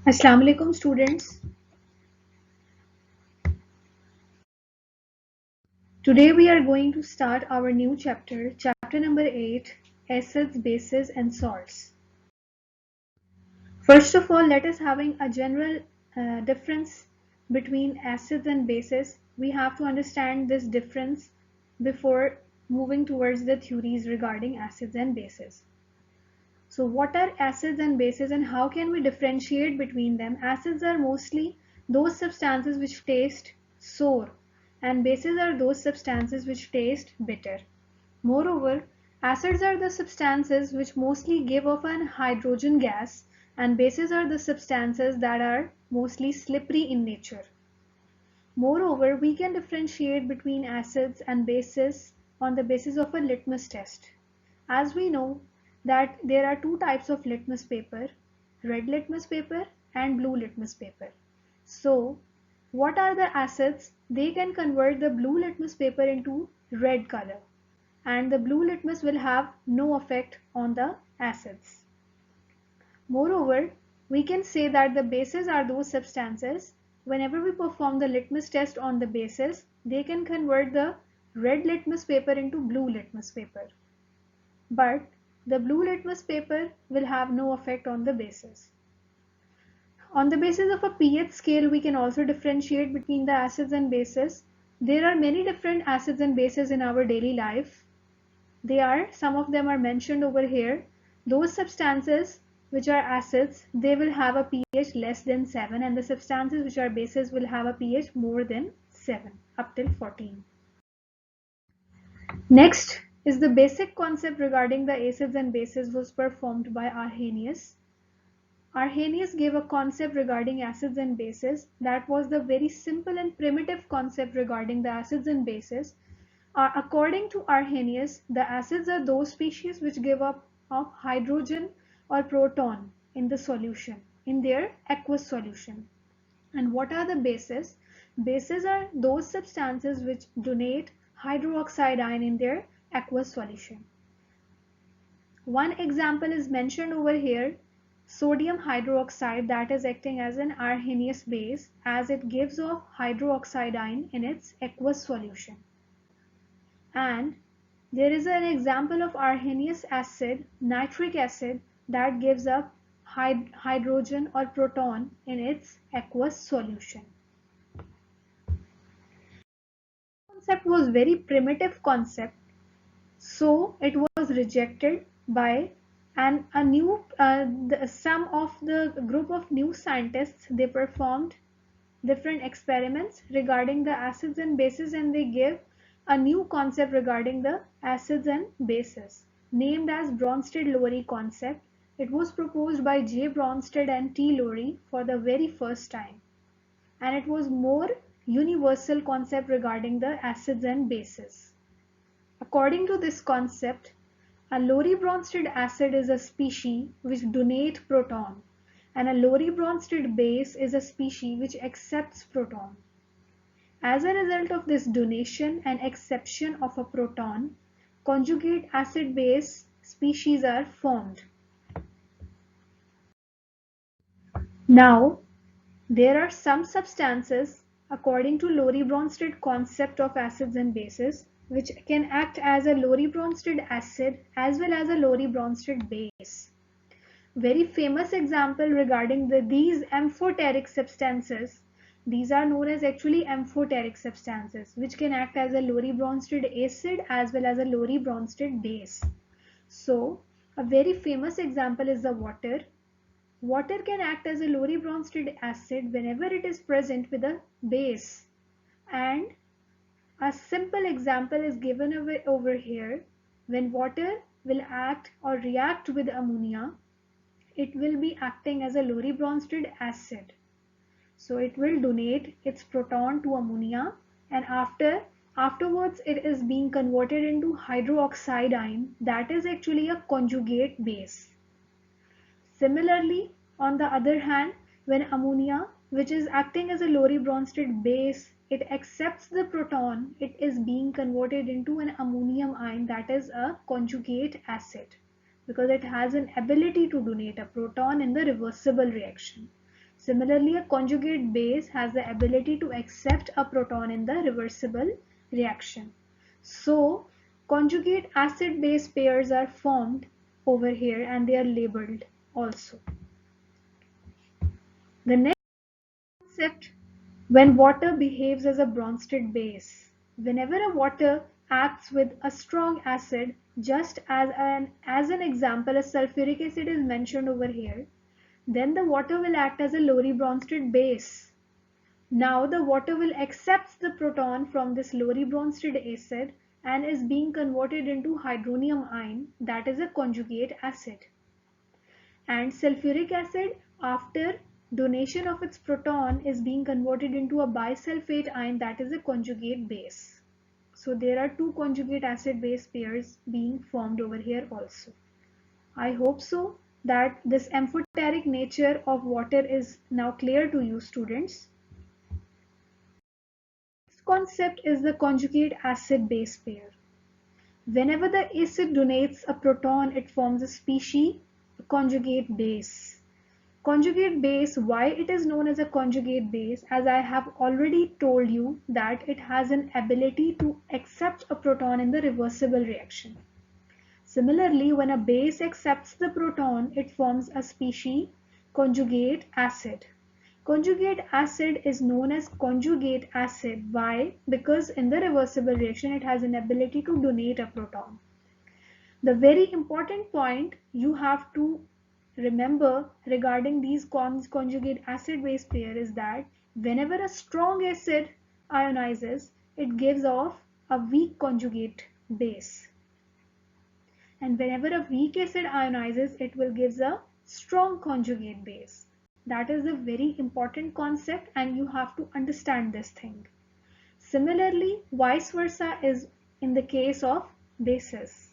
Assalamu alaikum students. Today we are going to start our new chapter, chapter number 8, acids, bases and salts. First of all, let us having a general difference between acids and bases. We have to understand this difference before moving towards the theories regarding acids and bases. So what are acids and bases and how can we differentiate between them? Acids are mostly those substances which taste sour and bases are those substances which taste bitter. Moreover, acids are the substances which mostly give off an hydrogen gas and bases are the substances that are mostly slippery in nature. Moreover, we can differentiate between acids and bases on the basis of a litmus test. As we know that there are two types of litmus paper, red litmus paper and blue litmus paper. So, what are the acids? They can convert the blue litmus paper into red color and the blue litmus will have no effect on the acids. Moreover, we can say that the bases are those substances, whenever we perform the litmus test on the bases, they can convert the red litmus paper into blue litmus paper. But the blue litmus paper will have no effect on the bases. On the basis of a pH scale, we can also differentiate between the acids and bases. There are many different acids and bases in our daily life. Some of them are mentioned over here. Those substances which are acids, they will have a pH less than 7 and the substances which are bases will have a pH more than 7 up till 14. Next is the basic concept regarding the acids and bases was performed by Arrhenius. Arrhenius gave a concept regarding acids and bases that was the very simple and primitive concept regarding the acids and bases. According to Arrhenius, the acids are those species which give up of hydrogen or proton in the solution, in their aqueous solution. And what are the bases? Bases are those substances which donate hydroxide ion in their aqueous solution. One example is mentioned over here, sodium hydroxide, that is acting as an Arrhenius base as it gives off hydroxide ion in its aqueous solution. And there is an example of Arrhenius acid, nitric acid, that gives up hydrogen or proton in its aqueous solution. Concept was very primitive concept, so it was rejected by some of the group of new scientists. They performed different experiments regarding the acids and bases and they give a new concept regarding the acids and bases named as Bronsted Lowery concept. It was proposed by J. Bronsted and T. Lowery for the very first time and it was more universal concept regarding the acids and bases. According to this concept, a Lowery-Bronsted acid is a species which donate proton and a Lowery-Bronsted base is a species which accepts proton. As a result of this donation and acceptance of a proton, conjugate acid-base species are formed. Now, there are some substances, according to Lowery-Bronsted concept of acids and bases, which can act as a Lowery-Bronsted acid as well as a Lowery-Bronsted base. Very famous example regarding these amphoteric substances. These are known as actually amphoteric substances which can act as a Lowery-Bronsted acid as well as a Lowery-Bronsted base. So, a very famous example is the water. Water can act as a Lowery-Bronsted acid whenever it is present with a base. And a simple example is given over here. When water will act or react with ammonia, it will be acting as a Lowery-Bronsted acid. So it will donate its proton to ammonia and afterwards it is being converted into hydroxide ion, that is actually a conjugate base. Similarly, on the other hand, when ammonia, which is acting as a Lowery-Bronsted base, it accepts the proton, it is being converted into an ammonium ion, that is a conjugate acid, because it has an ability to donate a proton in the reversible reaction. Similarly, a conjugate base has the ability to accept a proton in the reversible reaction. So, conjugate acid-base pairs are formed over here and they are labeled also. The next concept, when water behaves as a Bronsted base. Whenever a water acts with a strong acid, just as an example, a sulfuric acid is mentioned over here, then the water will act as a Lowery-Bronsted base. Now the water will accept the proton from this Lowery-Bronsted acid and is being converted into hydronium ion, that is a conjugate acid. And sulfuric acid, after donation of its proton, is being converted into a bisulfate ion, that is a conjugate base. So there are two conjugate acid base pairs being formed over here also. I hope so that this amphoteric nature of water is now clear to you, students. This concept is the conjugate acid base pair. Whenever the acid donates a proton, it forms a species, a conjugate base. Conjugate base, why it is known as a conjugate base, as I have already told you that it has an ability to accept a proton in the reversible reaction. Similarly, when a base accepts the proton, it forms a species, conjugate acid. Conjugate acid is known as conjugate acid. Why? Because in the reversible reaction, it has an ability to donate a proton. The very important point you have to remember regarding these conjugate acid-base pair is that whenever a strong acid ionizes, it gives off a weak conjugate base. And whenever a weak acid ionizes, it will give a strong conjugate base. That is a very important concept and you have to understand this thing. Similarly, vice versa is in the case of bases.